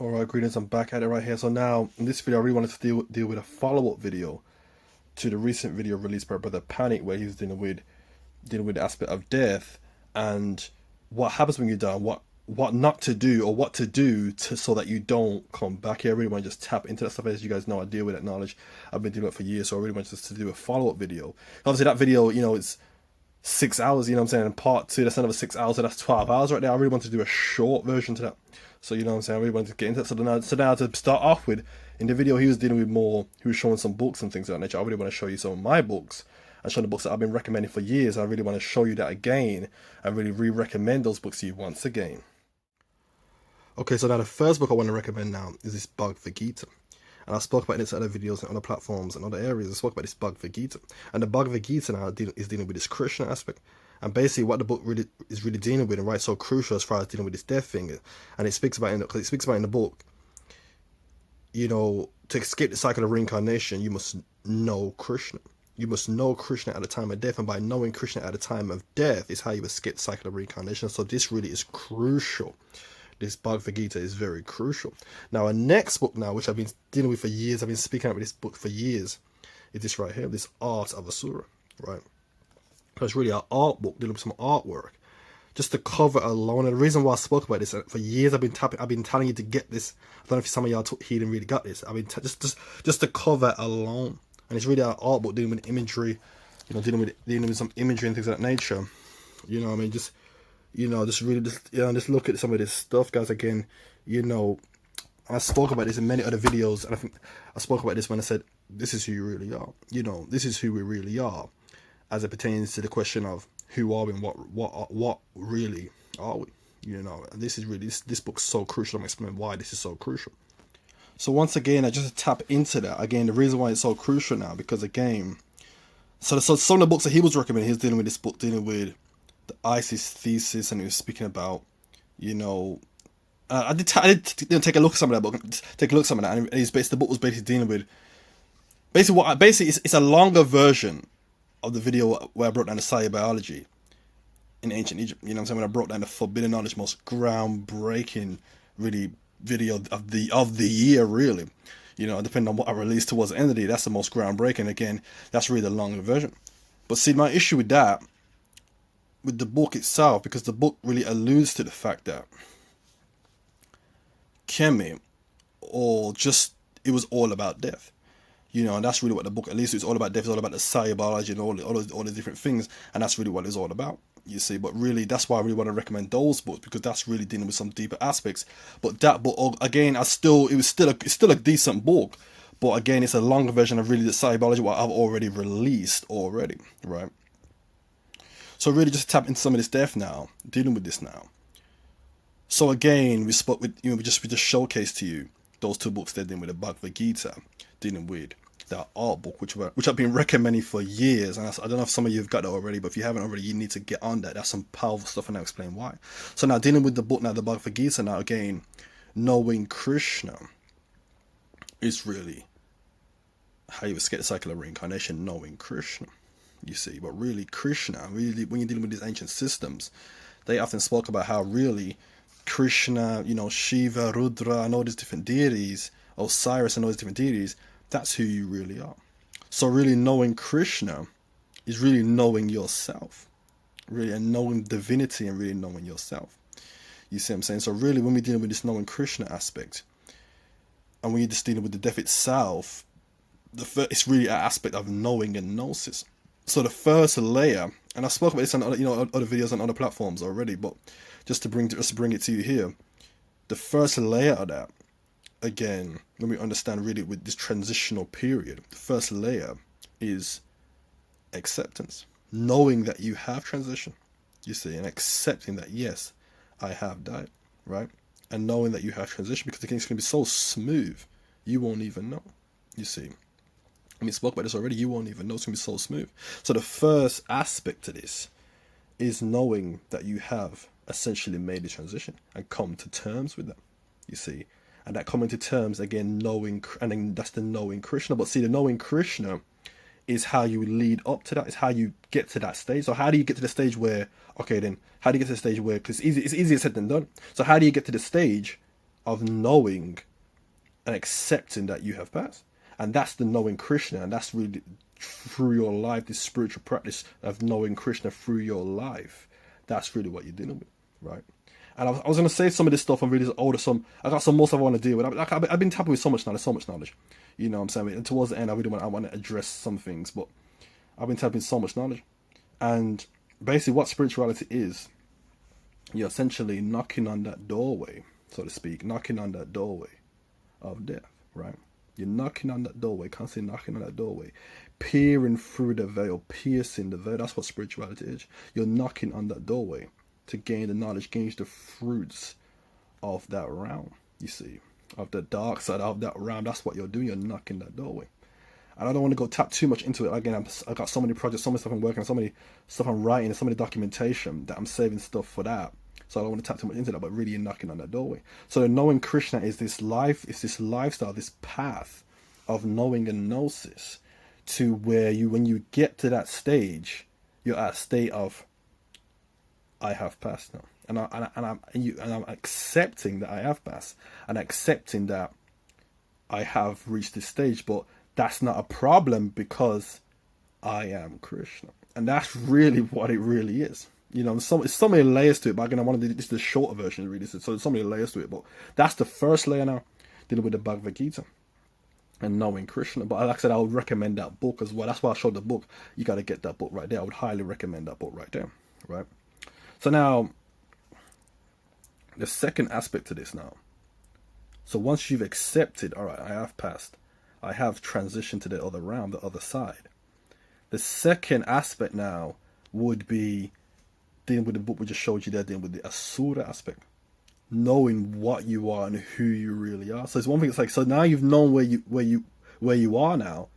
Alright, greetings, I'm back at it right here. So now, in this video, I really wanted to deal with a follow-up video to the recent video released by Brother Panic, where he's dealing with the aspect of death and what happens when you die, what not to do or what to do to so that you don't come back here. I really want to just tap into that stuff. As you guys know, I deal with that knowledge. I've been doing it for years, so I really want just to do a follow-up video. Obviously, that video, it's 6 hours, you know what I'm saying, and part two, that's another 6 hours, so that's 12 hours right there. I really want to do a short version to that. So you know what I'm saying, I really wanted to get into it. So now to start off with, in the video he was dealing with more, he was showing some books and things of that nature. I really want to show you some of my books and show the books that I've been recommending for years. I really want to show you that again and really re-recommend those books to you once again. Okay, so now the first book I want to recommend now is this Bhagavad Gita. And I spoke about this in other videos and other platforms and other areas. I spoke about this Bhagavad Gita. And the Bhagavad Gita now is dealing with this Krishna aspect. And basically what the book really is really dealing with, and right, so crucial as far as dealing with this death thing. And it speaks about in the book, to escape the cycle of reincarnation, you must know Krishna. You must know Krishna at the time of death, and by knowing Krishna at the time of death is how you escape the cycle of reincarnation. So this really is crucial. This Bhagavad Gita is very crucial. Now, a next book now, which I've been dealing with for years, I've been speaking out with this book for years, is this right here, this Art of Asura, right? So it's really an art book dealing with some artwork. Just the cover alone, and the reason why I spoke about this for years, I've been telling you to get this. I don't know if some of y'all didn't really got this. I've been just the cover alone, and it's really an art book dealing with imagery, dealing with some imagery and things of that nature. Just look at some of this stuff, guys. Again, I spoke about this in many other videos, and I think I spoke about this when I said this is who you really are. This is who we really are, as it pertains to the question of who are we and what really are we. And this is really this book's so crucial. I'm gonna explain why this is so crucial. So once again, I just tap into that again. The reason why it's so crucial now, because again, so some of the books that he was recommending, he's dealing with this book, dealing with the ISIS thesis, and he was speaking about, I did take a look at some of that book, and the book was basically dealing with it's a longer version of the video where I broke down the cyberbiology in ancient Egypt. You know what I'm saying? When I broke down the forbidden knowledge, most groundbreaking, really video of the year, really. Depending on what I released towards the end of the year, that's the most groundbreaking. Again, that's really the longer version. But see, my issue with that, with the book itself, because the book really alludes to the fact that Kemi, it was all about death. And that's really what the book, at least it's all about death, it's all about the cyberbiology and all the different things, and that's really what it's all about, you see. But really, that's why I really want to recommend those books, because that's really dealing with some deeper aspects. But that book, again, it's still a decent book, but again, it's a longer version of really the cyberbiology what I've already released already, right? So really just tap into some of this death now, dealing with this now. So again, we just showcased to you those two books they're dealing with, the Bhagavad Gita, dealing with that art book, which I've been recommending for years. And I don't know if some of you have got that already, but if you haven't already, you need to get on that. That's some powerful stuff, and I'll explain why. So now dealing with the book now, the Bhagavad Gita now, again, knowing Krishna is really how you escape the cycle of reincarnation, knowing Krishna. You see, but really Krishna, really when you're dealing with these ancient systems, they often spoke about how really Krishna, Shiva, Rudra, and all these different deities, Osiris and all these different deities, that's who you really are. So really knowing Krishna is really knowing yourself, really, and knowing divinity and really knowing yourself. You see what I'm saying? So really when we're dealing with this knowing Krishna aspect, and when you're just dealing with the death itself, it's really an aspect of knowing and gnosis. So the first layer, and I spoke about this on other videos on other platforms already, but just to bring it to you here, the first layer of that, again, when we understand really with this transitional period, the first layer is acceptance, knowing that you have transition, you see, and accepting that yes, I have died, right, and knowing that you have transition, because the thing's going to be so smooth, you won't even know, you see. We spoke about this already, you won't even know, it's going to be so smooth. So the first aspect to this is knowing that you have essentially made the transition and come to terms with that, you see. And that coming to terms, again, knowing, and then that's the knowing Krishna. But see, the knowing Krishna is how you lead up to that, is how you get to that stage. So how do you get to the stage where, okay then, how do you get to the stage where, because it's easier said than done. So how do you get to the stage of knowing and accepting that you have passed. And that's the knowing Krishna, and that's really through your life, this spiritual practice of knowing Krishna through your life. That's really what you're dealing with, right? And I was going to say some of this stuff. I'm really older. I got some more stuff I want to deal with. I've been tapping with so much knowledge. You know what I'm saying? And towards the end, I want to address some things, but I've been tapping so much knowledge. And basically, what spirituality is, you're essentially knocking on that doorway, so to speak, knocking on that doorway of death, right? You're knocking on that doorway, constantly knocking on that doorway, peering through the veil, piercing the veil. That's what spirituality is. You're knocking on that doorway to gain the knowledge, gain the fruits of that realm, you see, of the dark side of that realm. That's what you're doing. You're knocking that doorway. And I don't want to go tap too much into it. Again, I got so many projects, so many stuff I'm working on, so many stuff I'm writing, so many documentation that I'm saving stuff for that. So I don't want to tap too much into that, but really you're knocking on that doorway. So knowing Krishna is this life, it's this lifestyle, this path of knowing and gnosis, to where when you get to that stage, you're at a state of, I have passed now. And I'm accepting that I have passed, and accepting that I have reached this stage, but that's not a problem because I am Krishna. And that's really what it really is. You know, it's so many layers to it, but again, I want to do this is the shorter version, really. So there's so many layers to it, but that's the first layer now, dealing with the Bhagavad Gita and knowing Krishna. But like I said, I would recommend that book as well. That's why I showed the book. You got to get that book right there. I would highly recommend that book right there, right? So now, the second aspect to this now. So once you've accepted, all right, I have passed, I have transitioned to the other realm, the other side. The second aspect now would be dealing with the book we just showed you there, dealing with the Asura aspect. Knowing what you are and who you really are. So it's one thing, it's like, so now you've known where you are now.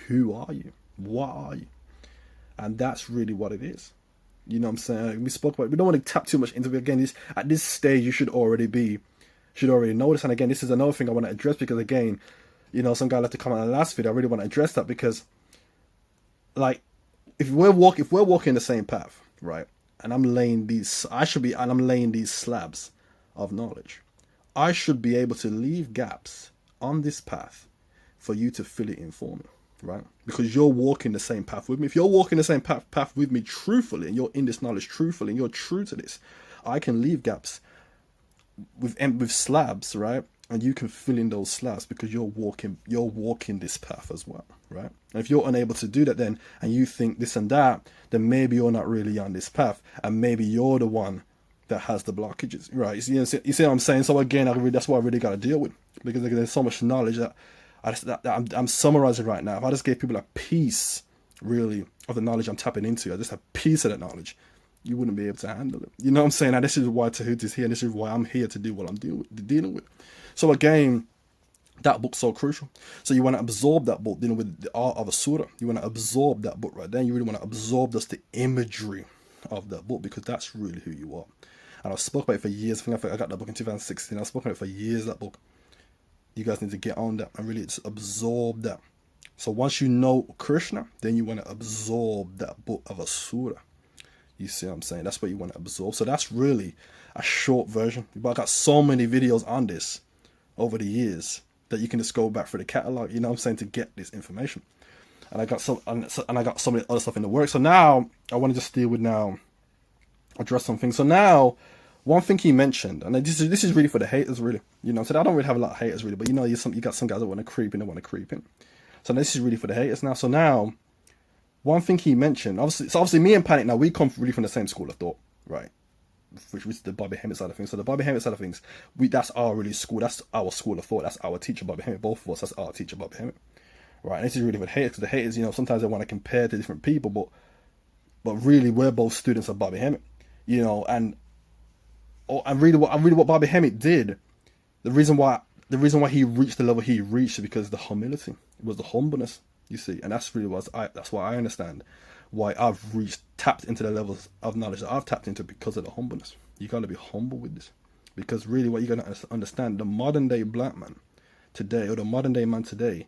Who are you? What are you? And that's really what it is. You know what I'm saying? We spoke about it. We don't want to tap too much into it. Again, at this stage, you should already know this. And again, this is another thing I want to address, because again, you know, some guy left a comment on the last video. I really want to address that, because like, if we're walking the same path, right? And I'm laying these slabs of knowledge. I should be able to leave gaps on this path for you to fill it in for me, right? Because you're walking the same path with me. If you're walking the same path with me truthfully, and you're in this knowledge truthfully, and you're true to this, I can leave gaps with slabs, right? And you can fill in those slabs, because you're walking this path as well, right? And if you're unable to do that, then, and you think this and that, then maybe you're not really on this path, and maybe you're the one that has the blockages, right? You see what I'm saying? So again, that's what I really got to deal with, because there's so much knowledge that I'm summarizing right now. If I just gave people a piece, really, of the knowledge I'm tapping into, I just a piece of that knowledge, you wouldn't be able to handle it. You know what I'm saying? And this is why Tahoot is here, and this is why I'm here to do what I'm dealing with. So again, that book's so crucial. So you want to absorb that book, dealing with the art of a surah. You want to absorb that book right there. You really want to absorb just the imagery of that book, because that's really who you are. And I've spoken about it for years. I think I got that book in 2016. I've spoken about it for years, that book. You guys need to get on that and really just absorb that. So once you know Krishna, then you want to absorb that book of Asura. You see what I'm saying? That's what you want to absorb. So that's really a short version. But I got so many videos on this over the years that you can just go back through the catalog, you know what I'm saying, to get this information. And I got some of the other stuff in the works. So now I want to just deal with address some things. So now, one thing he mentioned, and this is really for the haters, really. You know, so I don't really have a lot of haters, really, but you know, you got some guys that want to creep in. So this is really for the haters now. So now, one thing he mentioned, obviously me and Panic now, we come really from the same school of thought, right? Which was the b.o.b side of things. So the b.o.b side of things, that's our really school, that's our school of thought, that's our teacher b.o.b, both of us, that's our teacher b.o.b, right? And this is really for the haters, because the haters, you know, sometimes they want to compare to different people, but really we're both students of b.o.b, you know, and really what b.o.b did, the reason why he reached the level he reached is because the humility, it was the humbleness, you see, and that's really that's why I understand why I've tapped into the levels of knowledge that I've tapped into, because of the humbleness. You got to be humble with this, because really what you got to understand, the modern day black man today, or the modern day man today,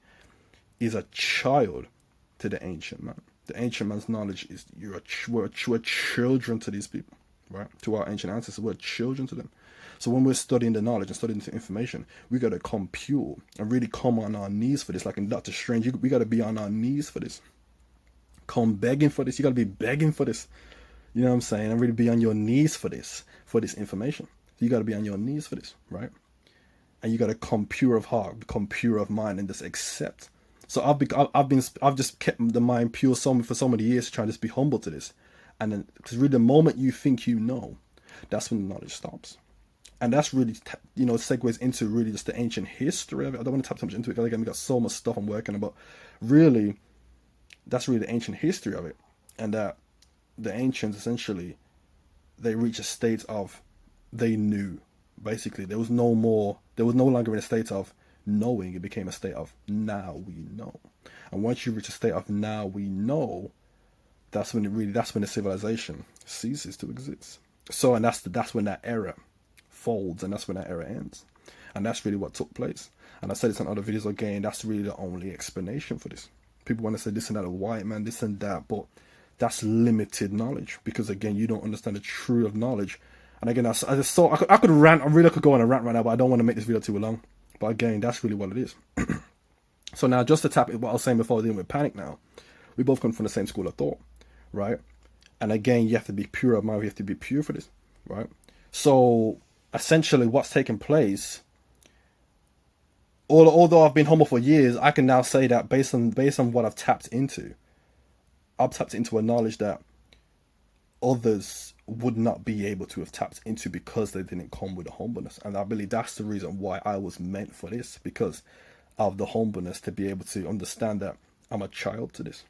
is a child to the ancient man. The ancient man's knowledge is, we're children to these people, right? To our ancient ancestors, we're children to them. So when we're studying the knowledge and studying the information, we got to compute and really come on our knees for this. Like in Doctor Strange, we got to be on our knees for this. Come begging for this. You got to be begging for this. You know what I'm saying? And really be on your knees for this information. You got to be on your knees for this, right? And you got to come pure of heart, become pure of mind, and just accept. So I've just kept the mind pure for so many years to try and just be humble to this. And then, because really the moment you think you know, that's when the knowledge stops. And that's really, segues into really just the ancient history of it. I don't want to tap too much into it because again, we got so much stuff I'm working on, but really, that's really the ancient history of it. And that the ancients essentially, they reach a state of, they knew. Basically, there was no longer in a state of knowing. It became a state of, now we know. And once you reach a state of, now we know, that's when the civilization ceases to exist. So, and that's when that era folds, and that's when that era ends. And that's really what took place. And I said this on other videos again, that's really the only explanation for this. People want to say this and that, a white man, this and that, but that's limited knowledge, because again, you don't understand the truth of knowledge. And again, I could rant, I really could go on a rant right now, but I don't want to make this video too long. But again, that's really what it is. So now, just to tap what I was saying before dealing with panic now, we both come from the same school of thought, right? And again, you have to be pure of mind, you have to be pure for this, right? So essentially what's taking place, although I've been humble for years, I can now say that based on what I've tapped into a knowledge that others would not be able to have tapped into because they didn't come with the humbleness. And I believe that's the reason why I was meant for this, because of the humbleness, to be able to understand that I'm a child to this.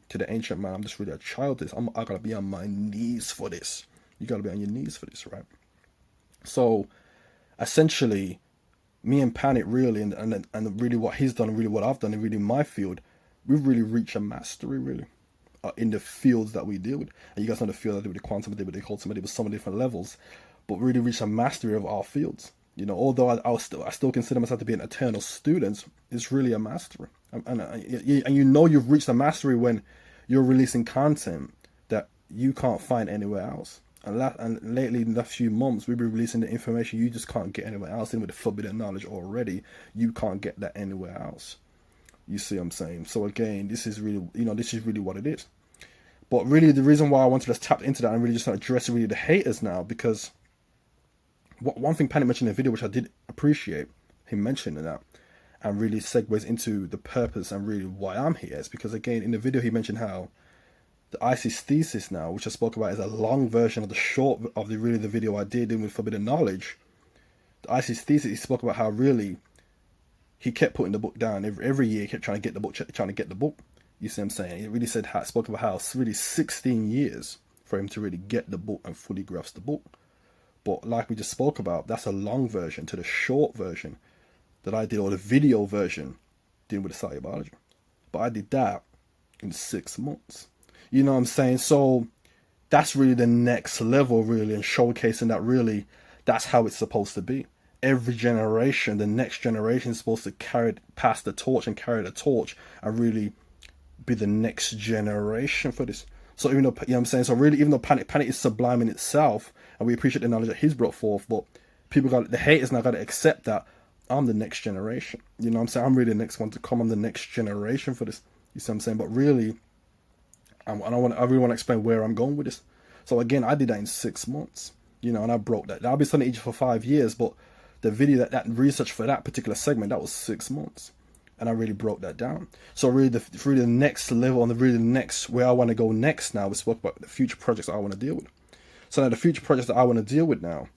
To the ancient man, I'm just really a child to this. I gotta be on my knees for this. You gotta be on your knees for this, right? So essentially, me and Panic really, and really what he's done, and really what I've done, and really my field, we've really reached a mastery, really, in the fields that we deal with. And you guys know the field I deal with, the quantum, I deal with the quantum, I deal with some different levels, but really reached a mastery of our fields. Although I still consider myself to be an eternal student, it's really a mastery. And you've reached a mastery when you're releasing content that you can't find anywhere else. And lately, in the last few months, we've been releasing the information you just can't get anywhere else. And with the forbidden knowledge already, you can't get that anywhere else. You see what I'm saying? So again, this is really what it is. But really, the reason why I wanted to just tap into that and really just address really the haters now, because one thing Panic mentioned in the video, which I did appreciate him mentioning that, and really segues into the purpose and really why I'm here, is because again, in the video he mentioned how the ISIS thesis now, which I spoke about, is a long version of the short of the video I did with forbidden knowledge. The ISIS thesis, he spoke about how really he kept putting the book down every year. He kept trying to get the book. You see what I'm saying? He really spoke about how it's really 16 years for him to really get the book and fully grasp the book. But like we just spoke about, that's a long version to the short version that I did, or the video version dealing with the cyberbiology. But I did that in 6 months. You know what I'm saying? So that's really the next level, really, and showcasing that really that's how it's supposed to be. Every generation, the next generation is supposed to pass the torch and carry the torch and really be the next generation for this. So even though, you know what I'm saying? So really, even though Panic is sublime in itself, and we appreciate the knowledge that he's brought forth, but the haters now got to accept that I'm the next generation. You know what I'm saying? I'm really the next one to come. I'm the next generation for this. You see what I'm saying? But really, I really want to explain where I'm going with this. So again, I did that in 6 months, and I broke that. I've been studying Egypt for 5 years, but the video that research for that particular segment, that was 6 months, and I really broke that down. So really, the next level, and the next where I want to go next now, we spoke about the future projects I want to deal with. So now the future projects that I want to deal with now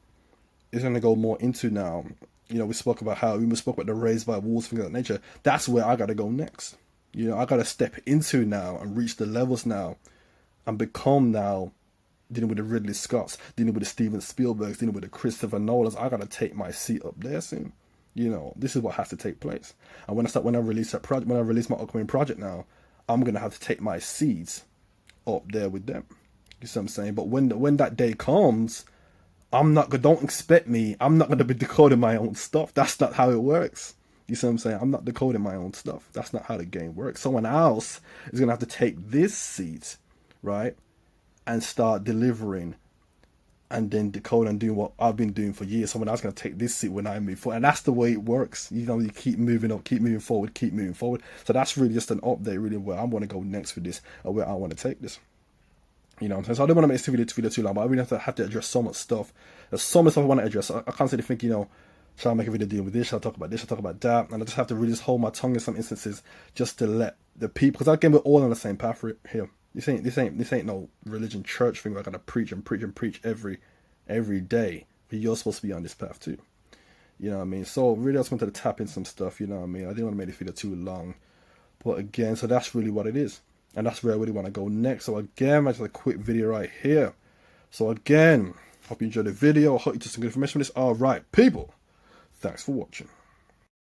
is going to go more into now. We spoke about the raised by wolves, things of that nature. That's where I got to go next. I got to step into now and reach the levels now and become now dealing with the Ridley Scotts, dealing with the Steven Spielbergs, dealing with the Christopher Nolans. I got to take my seat up there soon. This is what has to take place. And when I release that project, when I release my upcoming project now, I'm going to have to take my seeds up there with them. You see what I'm saying? But when that day comes, don't expect me. I'm not going to be decoding my own stuff. That's not how it works. You see what I'm saying? I'm not decoding my own stuff. That's not how the game works. Someone else is going to have to take this seed, right, and start delivering and then decode and do what I've been doing for years. Someone else going to take this seat when I move forward, and that's the way it works. You know, you keep moving up, keep moving forward, keep moving forward. So that's really just an update, really, where I want to go next with this, or where I want to take this. You know what I'm saying? So I don't want to make this video too long, but I really have to address so much stuff. There's so much stuff I want to address. I constantly think, you know, should I make a video dealing with this? Should I talk about this? Should I talk about that? And I just have to really just hold my tongue in some instances, just to let the people, because again, we're all on the same path here. This ain't no religion church thing where I gotta preach and preach and preach every day. But you're supposed to be on this path too. You know what I mean? So really, I just wanted to tap in some stuff. You know what I mean? I didn't want to make this video too long, but again, so that's really what it is, and that's where I really want to go next. So again, that's just a quick video right here. So again, hope you enjoyed the video. I hope you took some good information from this. All right, people. Thanks for watching.